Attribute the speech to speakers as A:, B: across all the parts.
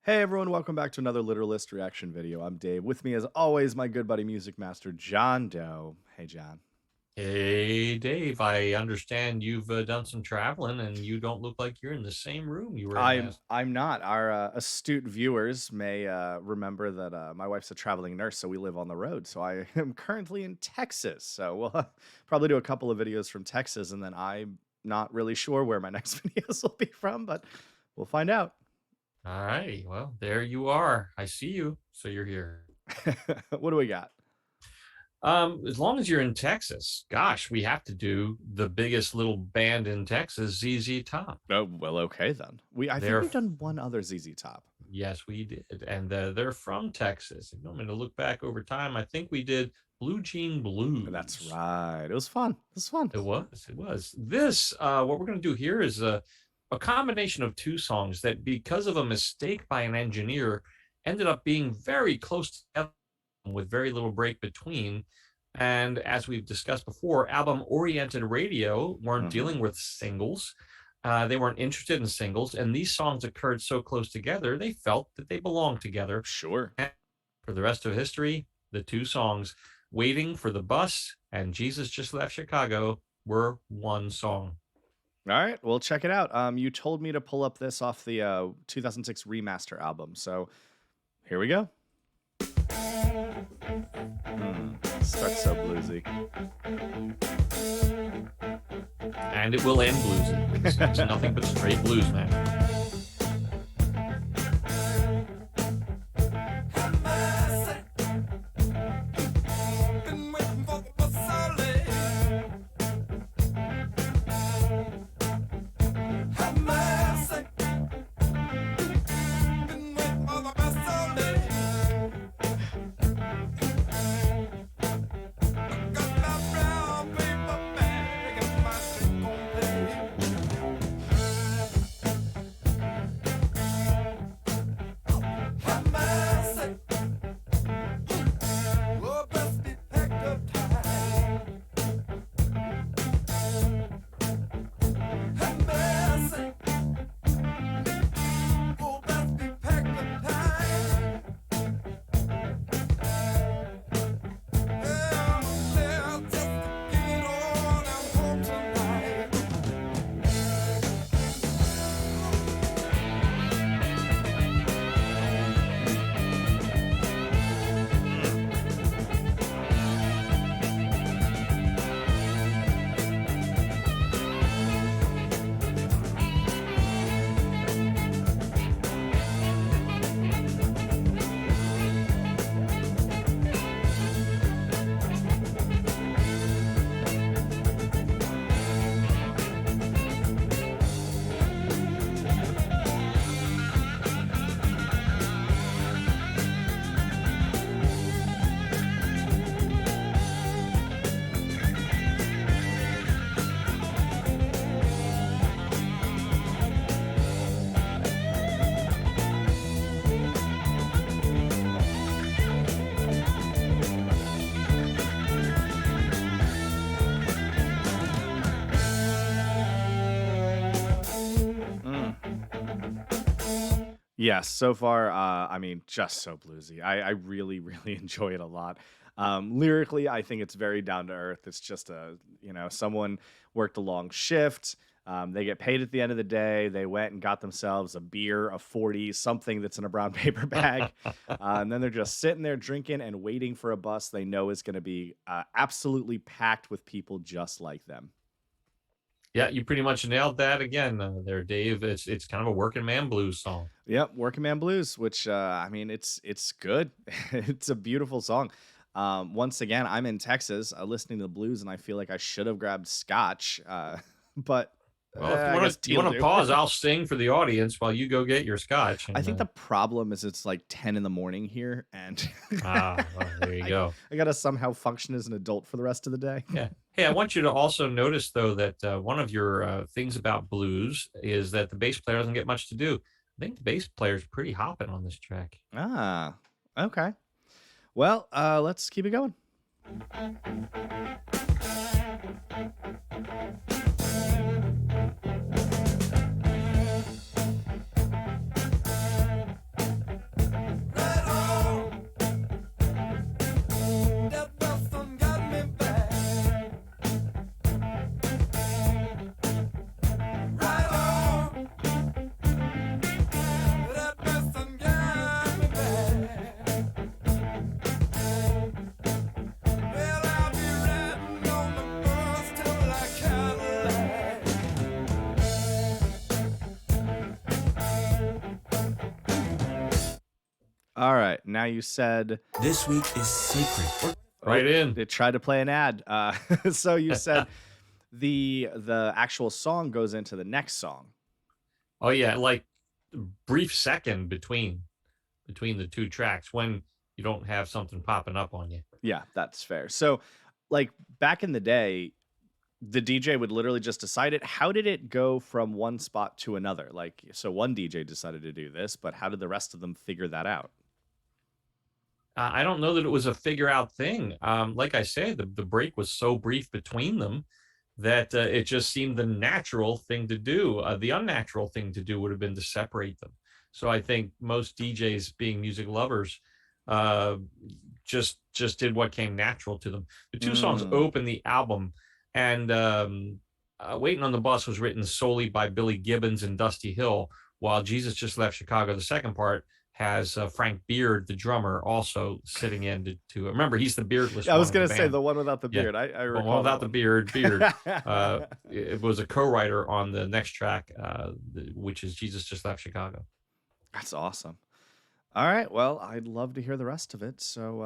A: Hey everyone, welcome back to another Literalist reaction video. I'm Dave. With me as always, my good buddy Music Master John Doe. Hey John.
B: Hey, Dave, I understand you've done some traveling and you don't look like you're in the same room you were in
A: I'm
B: last.
A: I'm not. Our astute viewers may remember that my wife's a traveling nurse, so we live on the road. So I am currently in Texas. So we'll probably do a couple of videos from Texas, and then I'm not really sure where my next videos will be from, but we'll find out.
B: All right, well, there you are. I see you, so you're here.
A: What do we got?
B: As long as you're in Texas, gosh, we have to do the biggest little band in Texas, ZZ Top.
A: Oh well, okay then. I think
B: They're
A: we've done one other ZZ Top.
B: Yes, we did, and they're from Texas. If you want me to look back over time, I think we did Blue Jean
A: That's
B: Blues.
A: right. It was fun. It was fun.
B: It was. This, what we're going to do here is a combination of two songs that, because of a mistake by an engineer, ended up being very close together with very little break between. And as we've discussed before, album-oriented radio weren't
A: Mhm.
B: dealing with singles. They weren't interested in singles, and these songs occurred so close together, they felt that they belonged together.
A: Sure.
B: And for the rest of history, the two songs, Waiting for the Bus and Jesus Just Left Chicago, were one song.
A: All right, well, check it out. You told me to pull up this off the 2006 remaster album, so here we go. Starts so bluesy.
B: And it will end bluesy. It's nothing but straight blues, man.
A: Yes, so far, I mean, just so bluesy. I really, really enjoy it a lot. Lyrically, I think it's very down to earth. It's just someone worked a long shift. They get paid at the end of the day. They went and got themselves a beer, a 40, something that's in a brown paper bag. And then they're just sitting there drinking and waiting for a bus they know is going to be absolutely packed with people just like them.
B: Yeah, you pretty much nailed that again there, Dave. It's kind of a working man blues song.
A: Yep, Working Man Blues, which I mean, it's good. It's a beautiful song. Once again, I'm in Texas, listening to the blues, and I feel like I should have grabbed scotch, but
B: Well, if
A: I guess
B: you
A: teal
B: want to
A: do.
B: pause, I'll sing for the audience while you go get your scotch.
A: I
B: And
A: think the problem is it's like 10 in the morning here, and
B: well, there you
A: I,
B: go.
A: I gotta somehow function as an adult for the rest of the day.
B: Yeah. Hey, I want you to also notice though that one of your things about blues is that the bass player doesn't get much to do. I think the bass player's pretty hopping on this track.
A: Ah, okay. Well, let's keep it going. All right. Now you said,
C: This week is sacred.
A: oh,
B: Right in.
A: it tried to play an ad. So you said the actual song goes into the next song.
B: Oh yeah, like brief second between the two tracks when you don't have something popping up on you.
A: Yeah, that's fair. So, like back in the day, the DJ would literally just decide it. How did it go from one spot to another? Like, so one DJ decided to do this, but how did the rest of them figure that out?
B: I don't know that it was a figure out thing. Like I said, the break was so brief between them that it just seemed the natural thing to do. The unnatural thing to do would have been to separate them. So I think most DJs, being music lovers, uh, just did what came natural to them. The two songs
A: Mm.
B: open the album, and "Waiting on the Bus" was written solely by Billy Gibbons and Dusty Hill, while "Jesus Just Left Chicago," the second part, has Frank Beard, the drummer, also sitting in to remember he's the beardless
A: I was
B: one of the
A: gonna say
B: band.
A: the one without the
B: Yeah,
A: beard. I
B: but one
A: recall that
B: without the
A: one.
B: beard. It was a co-writer on the next track, which is "Jesus Just Left Chicago."
A: That's awesome. All right. Well, I'd love to hear the rest of it. So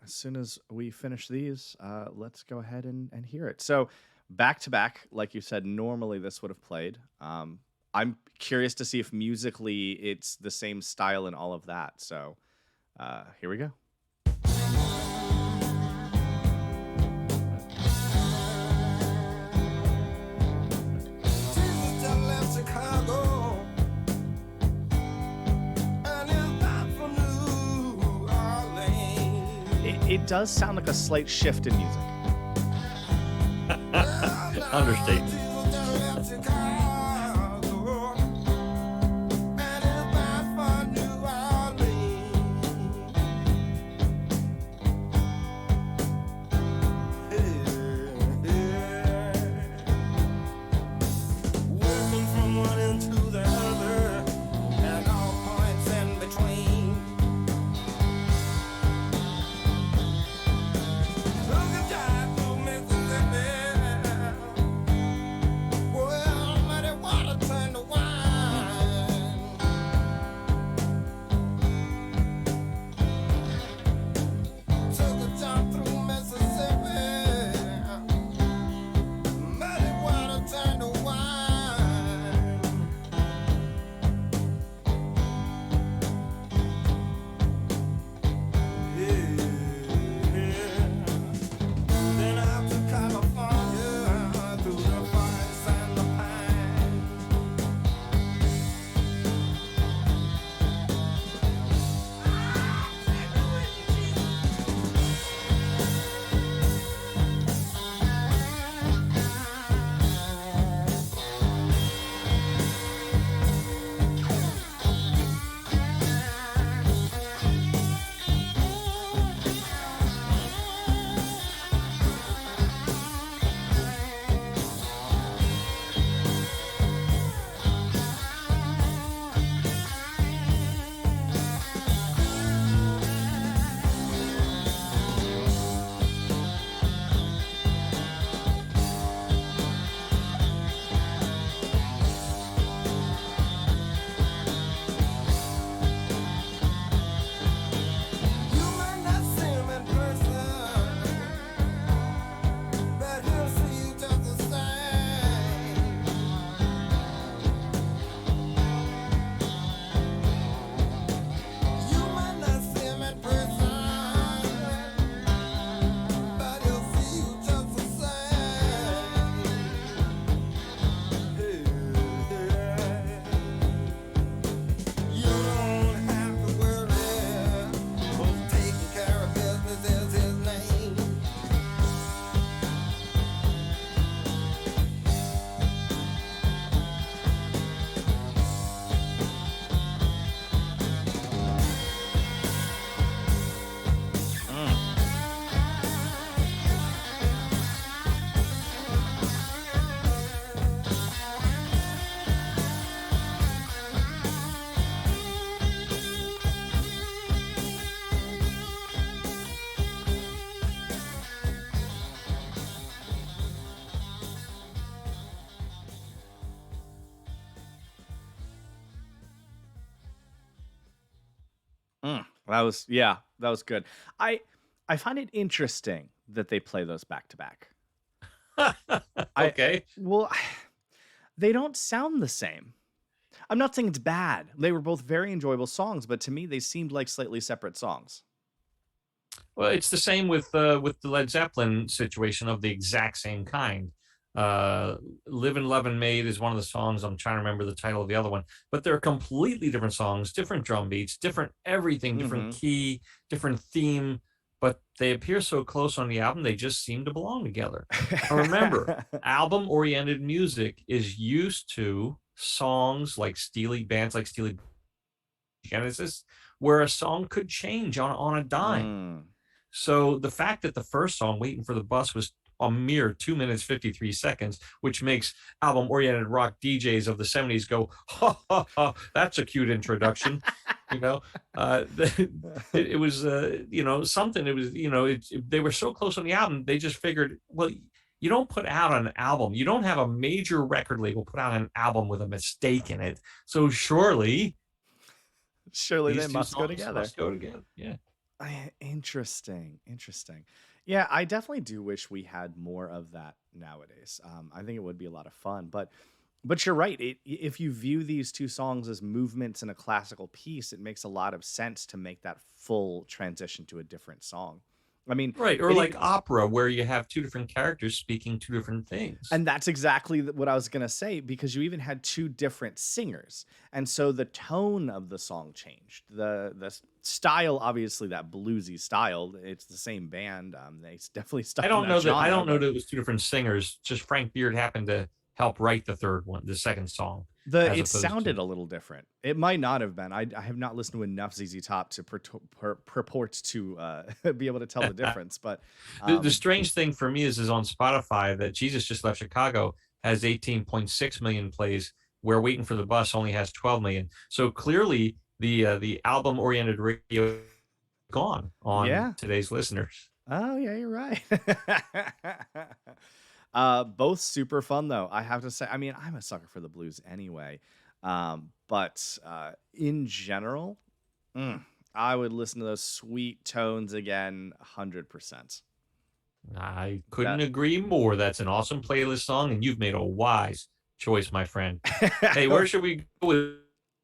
A: as soon as we finish these, let's go ahead and hear it. So back to back, like you said, normally this would have played. I'm curious to see if musically it's the same style and all of that. So here we go.
C: Jesus just left Chicago, and is back from New Orleans.
A: It does sound like a slight shift in music.
B: Understatement.
C: Jesus just left Chicago, and is back from New Orleans. Walking from one end to the other, and all points in between. Took a drive through Mississippi. Well, muddy water turned to wine. Took a jump through Mississippi. Muddy water turned to wine. Then out to California, through the forest and the pine. You might not see him in person, but he'll see you just the same. You might not see him in person, but he'll see you just the same. You don't have to worry, 'cause taking care of business is his name.
A: Mm. That was good. I I find it interesting that they play those back to back. I
B: Okay.
A: well, they don't sound the same. I'm not saying it's bad. They were both very enjoyable songs, but to me, they seemed like slightly separate songs.
B: Well, it's the same with the Led Zeppelin situation of the exact same kind. "Live and Love and Made" is one of the songs. I'm trying to remember the title of the other one, but they're completely different songs, different drum beats, different everything, different
A: Hmm.
B: key, different theme, but they appear so close on the album, they just seem to belong together. Now remember, album-oriented music is used to songs like Steely bands like Steely Genesis, where a song could change on a dime.
A: Mm.
B: So the fact that the first song, "Waiting for the Bus," was a mere 2 minutes 53 seconds, which makes album-oriented rock DJs of the '70s go, "Ha ha ha! That's a cute introduction." You know, it was something. It was they were so close on the album, they just figured, well, you don't put out an album, you don't have a major record label put out an album with a mistake in it. So surely
A: Surely they
B: these two
A: must go
B: songs
A: together.
B: must go together. Yeah.
A: Interesting, interesting. Yeah, I definitely do wish we had more of that nowadays. I think it would be a lot of fun, but you're right. If you view these two songs as movements in a classical piece, it makes a lot of sense to make that full transition to a different song. I mean,
B: Right, or
A: it
B: like
A: even
B: opera where you have two different characters speaking two different things.
A: and that's exactly what I was gonna say because you even had two different singers, and so the tone of the song changed. The style, obviously, that bluesy style. It's the same band. Definitely
B: I
A: stuck in
B: don't
A: that
B: know that I
A: genre,
B: don't know
A: but
B: that it was two different singers. Just Frank Beard happened to help write the third one, the second song, as
A: it
B: opposed to
A: sounded a little different. It might not have been. I have not listened to enough ZZ Top to purport to be able to tell the difference. But
B: the
A: um,
B: strange thing for me is on Spotify that Jesus Just Left Chicago has 18.6 million plays, where Waiting for the Bus only has 12 million. So clearly the album oriented radio gone on
A: yeah.
B: today's listeners.
A: Oh yeah, you're right. Both super fun though. I have to say. I mean, I'm a sucker for the blues anyway. But in general, mm, I would listen to those sweet tones again, 100%.
B: I couldn't
A: That
B: agree more. That's an awesome playlist song, and you've made a wise choice, my friend. Hey, where should we go with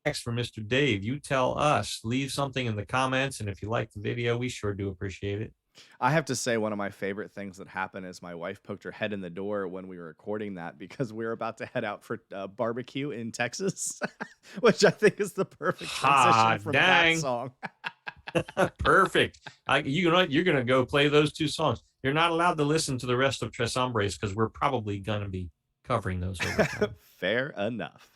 B: next for Mr. Dave? You tell us. Leave something in the comments, and if you like the video, we sure do appreciate it.
A: I have to say, one of my favorite things that happened is my wife poked her head in the door when we were recording that because we were about to head out for barbecue in Texas, which I think is the perfect transition
B: Ha,
A: from that
B: dang.
A: song.
B: Perfect. You know what? You're going to go play those two songs. You're not allowed to listen to the rest of Tres Hombres because we're probably going to be covering those over time.
A: Fair enough.